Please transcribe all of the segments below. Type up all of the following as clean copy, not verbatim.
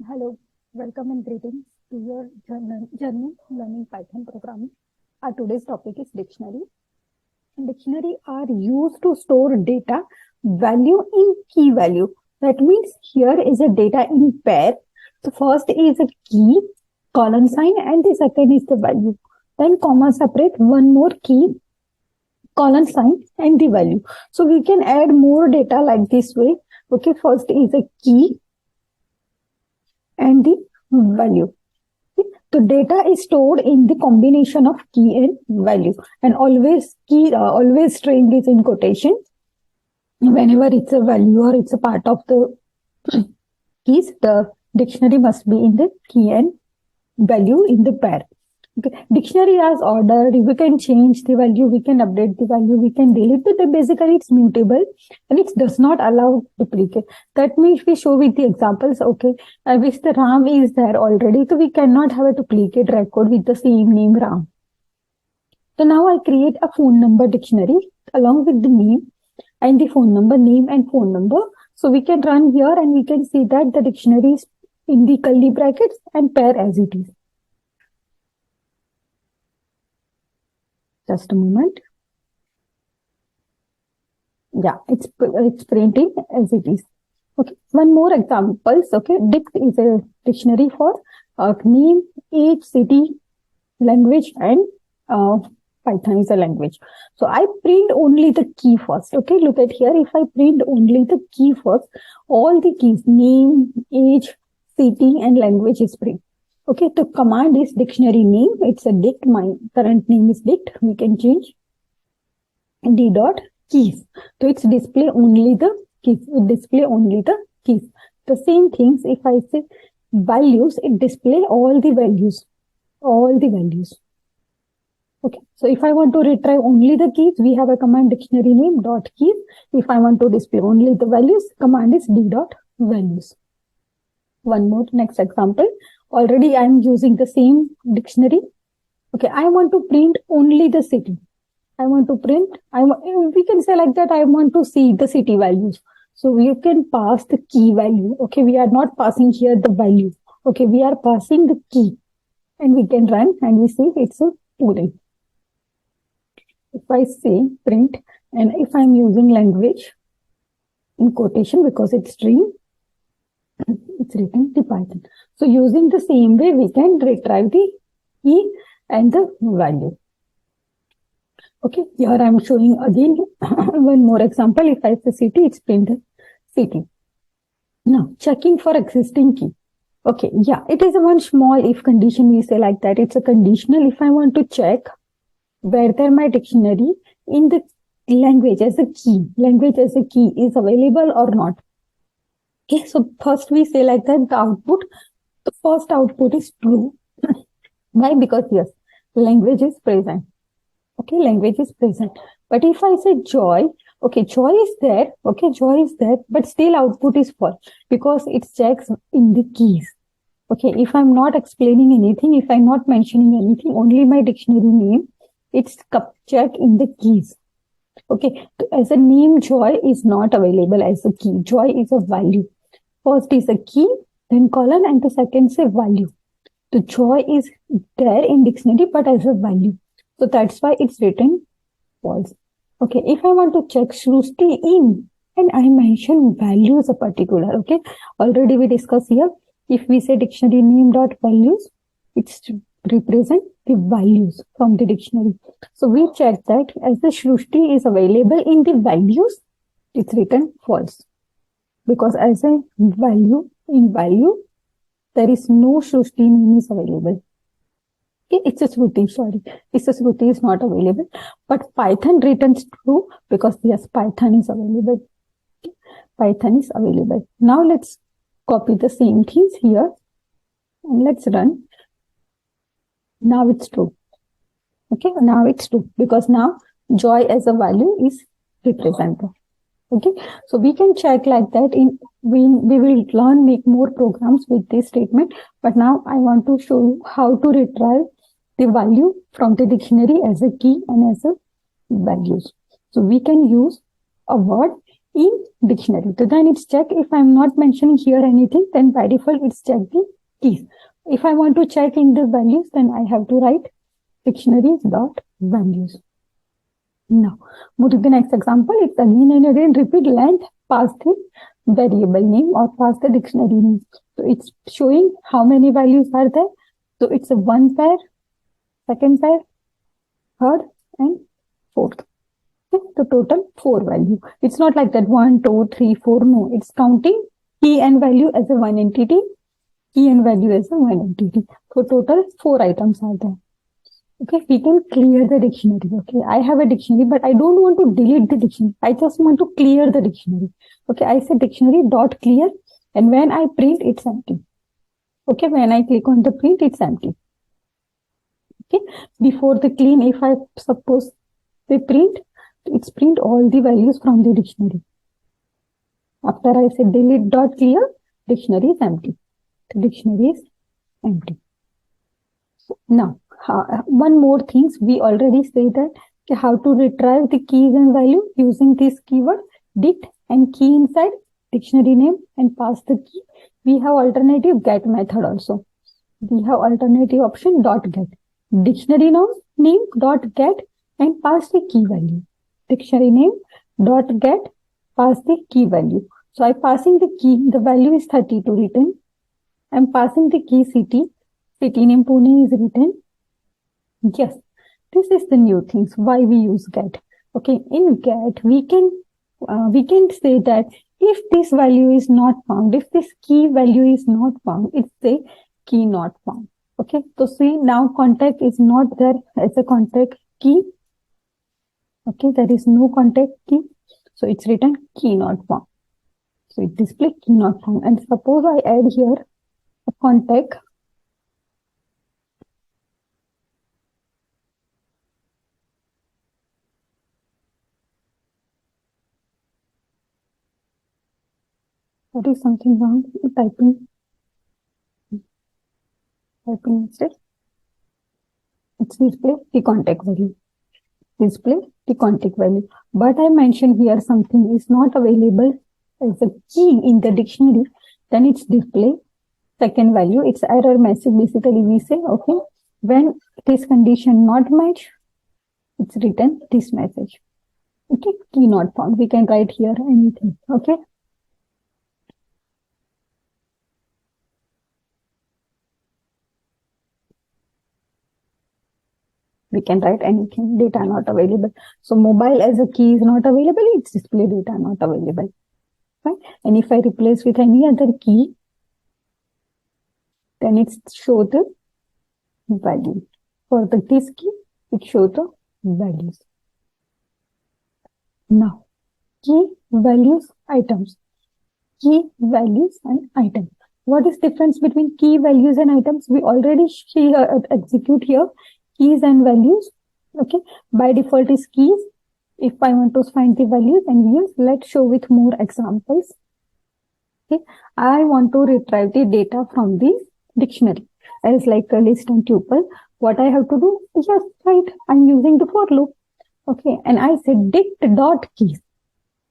Hello, welcome and greetings to your journey learning Python programming. Our today's topic is dictionary. Dictionary are used to store data value in key value. That means here is a data in pair. The first is a key, colon sign, and the second is the value. Then comma separate one more key, colon sign, and the value. So we can add more data like this way. Okay, first is a key and the value. The data is stored in the combination of key and value, and always string is in quotation whenever it's a value or it's a part of the keys. The dictionary must be in the key and value in the pair. Okay. Dictionary as ordered, we can change the value, we can update the value, we can delete it. Basically, it's mutable and it does not allow duplicate. That means we show with the examples, okay, which the RAM is there already, so we cannot have a duplicate record with the same name RAM. So now I create a phone number dictionary along with the name and the phone number, name and phone number. So we can run here and we can see that the dictionary is in the curly brackets and pair as it is. Just a moment. Yeah, it's printing as it is. Okay, one more examples. Okay, Dict is a dictionary for name, age, city, language, and Python is a language. So I print only the key first. Okay, look at here. If I print only the key first, all the keys, name, age, city, and language is print. Okay, the command is dictionary name. It's a dict. My current name is dict. We can change d dot keys. So it's display only the keys. It display only the keys. The same things. If I say values, it display all the values. All the values. Okay. So if I want to retrieve only the keys, we have a command dictionary name dot keys. If I want to display only the values, command is d dot values. One more next example. Already I am using the same dictionary. Okay, I want to print only the city. I want to print, we can say like that, I want to see the city values. So you can pass the key value. Okay, we are not passing here the value. Okay, we are passing the key. And we can run and we see it's a pooling. If I say print, and if I'm using language in quotation because it's string, it's written the Python. So using the same way, we can retrieve the key and the value. Okay, here I'm showing again one more example. If I say city, it's printed city. Now, checking for existing key. Okay, yeah, it is a one small if condition, we say like that. It's a conditional. If I want to check whether my dictionary in the language as a key is available or not. Okay, so first we say like that the first output is true. Why? Because yes, language is present. Okay, language is present. But if I say joy, okay, joy is there. Okay, joy is there, but still output is false because it checks in the keys. Okay, if I'm not explaining anything, if I'm not mentioning anything, only my dictionary name, it's check in the keys. Okay, as a name, joy is not available as a key. Joy is a value. First is a key, then colon, and the second is a value. The joy is there in dictionary, but as a value. So that's why it's written false. Okay, if I want to check Shrusti in, and I mention values a particular, okay, already we discussed here. If we say dictionary name dot values, it's to represent the values from the dictionary. So we check that as the Shrusti is available in the values, it's written false. Because as a value, in value, there is no Shrusti name is available. Okay, it's a Shruti, sorry. It's a Shruti is not available. But Python returns true because yes, Python is available. Okay. Python is available. Now let's copy the same things here. And let's run. Now it's true. Okay, now it's true because now joy as a value is represented. Okay, so we can check like that. We will learn make more programs with this statement. But now I want to show you how to retrieve the value from the dictionary as a key and as a values. So we can use a word in dictionary. So then it's check if I'm not mentioning here anything, then by default it's check the keys. If I want to check in the values, then I have to write dictionaries dot values. Now, move to the next example. It's again and again repeat length, pass the variable name or pass the dictionary name. So it's showing how many values are there. So it's a one pair, second pair, third, and fourth. Okay, the total 4 value. It's not like that 1, 2, 3, 4. No, it's counting key and value as a one entity, key and value as a one entity. So total 4 items are there. Okay, we can clear the dictionary. Okay, I have a dictionary, but I don't want to delete the dictionary. I just want to clear the dictionary. Okay, I say dictionary dot clear, and when I print, it's empty. Okay, when I click on the print, it's empty. Okay, before the clean, if I suppose they print, it's print all the values from the dictionary. After I say delete dot clear, dictionary is empty. The dictionary is empty. Now, one more things, we already say that how to retrieve the keys and value using this keyword dict and key inside dictionary name and pass the key. We have alternative get method also. We have alternative option dot get. Dictionary name dot get and pass the key value. Dictionary name dot get, pass the key value. So I passing the key, the value is 32 written. I'm passing the key city. City name Pune is written. Yes, this is the new things why we use get. Okay, in get we can say that if this value is not found, if this key value is not found, it's a key not found. Okay, so see now contact is not there as a contact key. Okay, there is no contact key, so it's written key not found. So it displays key not found. And suppose I add here a contact. What is something wrong? Typing instead. It's display the contact value. Display the contact value. But I mentioned here something is not available as a key in the dictionary. Then it's display second value. It's error message. Basically, we say, okay, when this condition not match, it's written this message. Okay, key not found. We can write here anything. Okay. We can write anything, data not available. So mobile as a key is not available, it's display data not available. Right? And if I replace with any other key, then it show the value. For the this key, it show the values. Now, key, values, items. Key, values, and items. What is difference between key, values, and items? We already execute here keys and values. Okay, by default is keys. If I want to find the values and views, let's show with more examples. Okay, I want to retrieve the data from the dictionary as like a list and tuple. What I have to do? Just right, I'm using the for loop. Okay, and I say dict dot keys.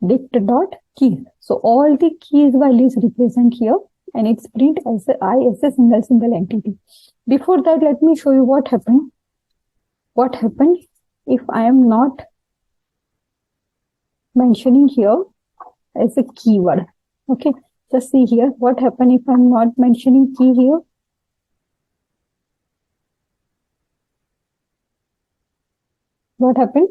Dict dot keys. So all the keys values represent here, and it's print as a single entity. Before that, let me show you what happened. What happened if I am not mentioning here as a keyword? Okay, just see here what happened if I'm not mentioning key here. What happened?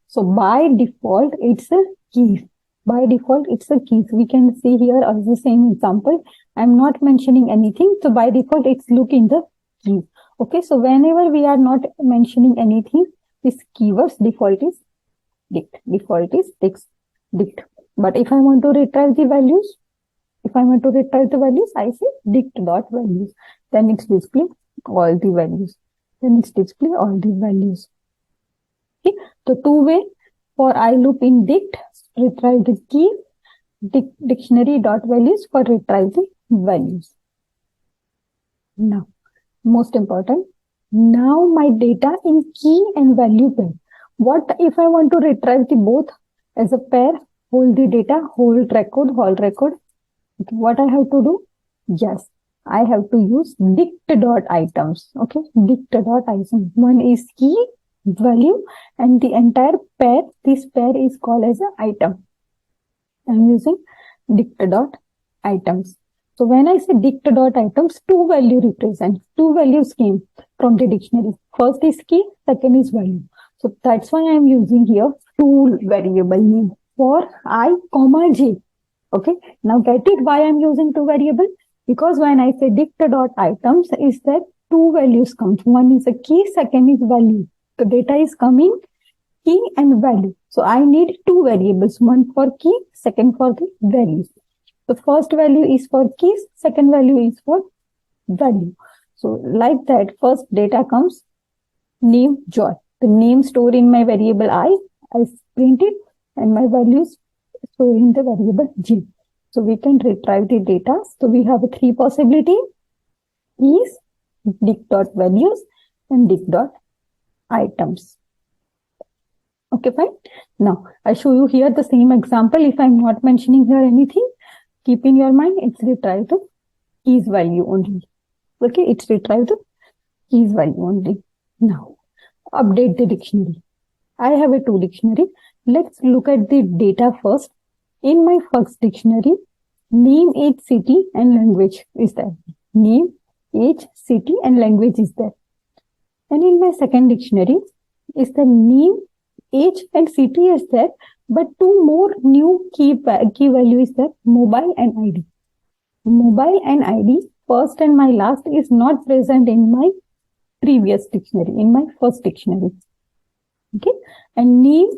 So by default, it's a key. By default, it's a keys. We can see here as the same example. I'm not mentioning anything. So by default, it's look in the keys. Okay, so whenever we are not mentioning anything, this keywords default is dict. Default is dict. But if I want to retrieve the values, I say dict dot values. Then it's display all the values. Okay, so two way for I loop in dict, retrieve the key, dictionary dot values for retrieve the values. Now, most important, now my data in key and value pair. What if I want to retrieve the both as a pair? hold the data, hold record, hold record. Okay, what I have to do? Yes, I have to use dict.items. Okay, dict.items. One is key, value, and the entire pair. This pair is called as an item. I'm using dict.items. So when I say dict.items, two value represent. Two values came from the dictionary. First is key, second is value. So that's why I'm using here two variable name for I, comma j. Okay. Now get it why I'm using two variable? Because when I say dict.items, is that two values comes. One is a key, second is value. The data is coming key and value. So I need two variables, one for key, second for the values. The first value is for keys, second value is for value. So like that, first data comes name Joy. The name stored in my variable I print it, and my values stored in the variable J. So we can retrieve the data. So we have three possibilities: keys, dict.values, and dict.items. Okay, fine. Now I show you here the same example. If I'm not mentioning here anything, keep in your mind it's retrieve the keys value only. Okay, it's retrieve the keys value only. Now update the dictionary. I have a two dictionary. Let's look at the data first. In my first dictionary, name, age, city, and language is there. Name, age, city, and language is there. And in my second dictionary, is the name, age, and city is there, but two more new key value is there: mobile and ID. Mobile and ID, first and my last, is not present in my previous dictionary, in my first dictionary. Okay, and name,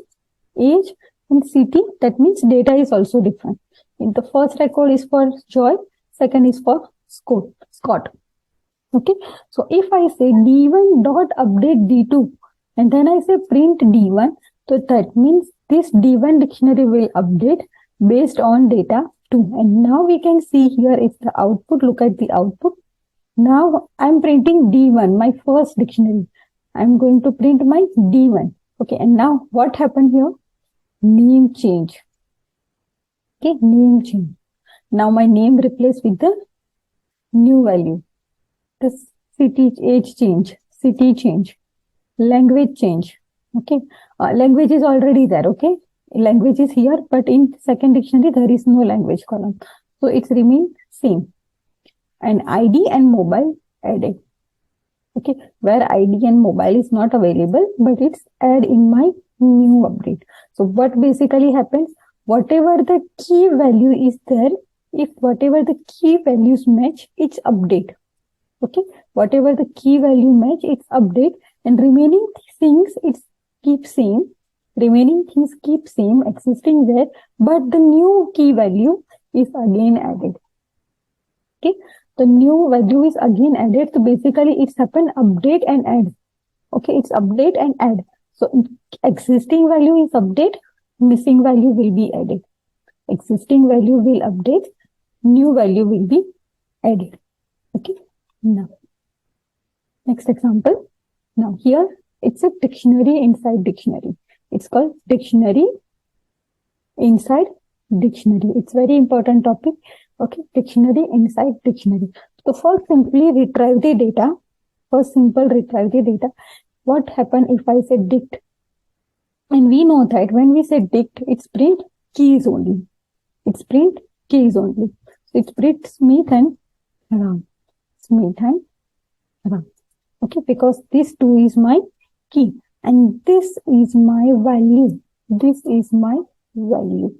age, and city, that means data is also different. In the first record is for Joy, second is for Scott. Okay, so if I say D1 dot update D2, and then I say print D1, so that means this D1 dictionary will update based on data 2. And now we can see here is the output. Look at the output. Now I'm printing D1, my first dictionary. I'm going to print my D1. Okay, and now what happened here? Name change. Okay, name change. Now my name replaced with the new value. The city, age change, city change, language change. Okay, language is already there. Okay, language is here, but in second dictionary there is no language column, so it's remain same. And ID and mobile added. Okay, where ID and mobile is not available, but it's add in my new update. So what basically happens? Whatever the key value is there, if whatever the key values match, it's update. Okay, whatever the key value match, it's update, and remaining things it's keep same. Remaining things keep same, existing there, but the new key value is again added. Okay, the new value is again added. So basically, it's happened update and add. Okay, it's update and add. So existing value is update, missing value will be added. Existing value will update, new value will be added. Okay. Now, next example. Now here it's a dictionary inside dictionary. It's called dictionary inside dictionary. It's very important topic. Okay, dictionary inside dictionary. So first simply retrieve the data. First simple retrieve the data. What happen if I say dict? And we know that when we say dict, it's print keys only. It's print keys only. So it's print Smith and Ram. Smith and Ram. Okay, because this 2 is my key and this is my value. This is my value.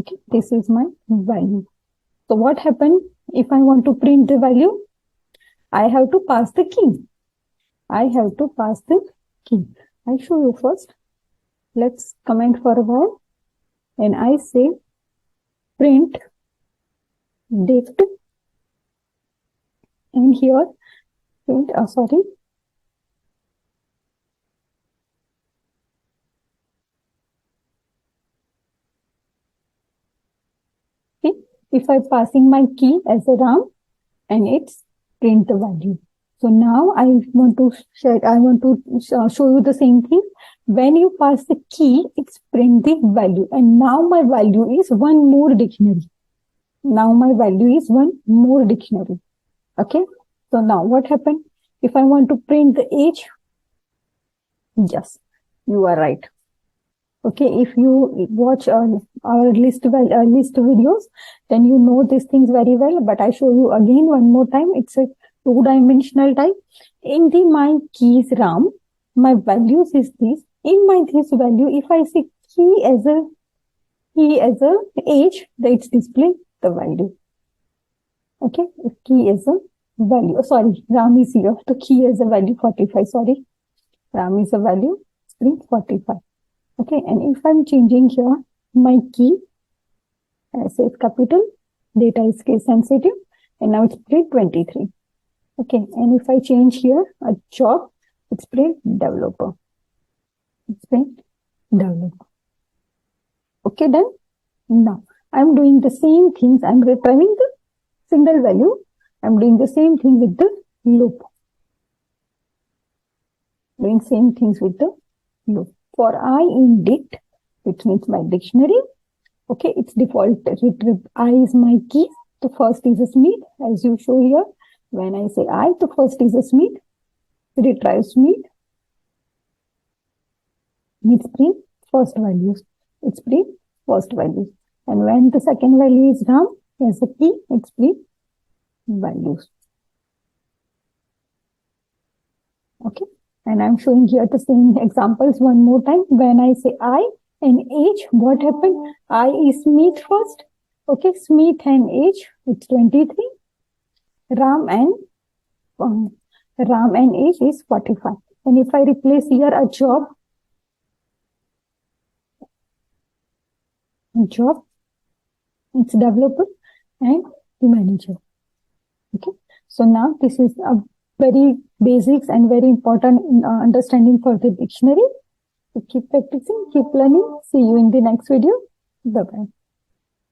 Okay, this is my value. So what happened if I want to print the value? I have to pass the key. I have to pass the key. I show you first. Let's comment for a while. And I say print dict. And here print, sorry. Okay. If I'm passing my key as a RAM and it's print the value. So now I want to show you the same thing. When you pass the key, it's print the value. And now my value is one more dictionary. Now my value is one more dictionary. Okay. So now what happened? If I want to print the age, yes, you are right. Okay, if you watch our list videos, then you know these things very well. But I show you again one more time. It's a two-dimensional type. In the my keys RAM, my values is this. In my this value, if I see key as a age, then it's display the value. Okay, if key is a value. Sorry, RAM is here. The key is a value 45. Sorry, RAM is a value screen 45. Okay, and if I'm changing here my key, I say capital, data is case sensitive, and now it's print 23. Okay, and if I change here a job, it's print developer. It's print developer. Okay, done. Now I'm doing the same things. I'm retrieving the single value. I'm doing the same thing with the loop. Doing same things with the loop. For I in dict, which means my dictionary, okay, it's default. I is my key. The first is a Smith, as you show here. When I say I, the first is a Smith. Retrieve Smith. It's print first values. It's print first values. And when the second value is RAM, as a key, it's print values. Okay. And I'm showing here the same examples one more time. When I say I and age, what happened? I is Smith first. Okay, Smith and age, it's 23. RAM and age is 45. And if I replace here a job, it's developer and the manager. Okay, so now this is a very basics and very important understanding for the dictionary. So keep practicing, keep learning. See you in the next video. Bye-bye.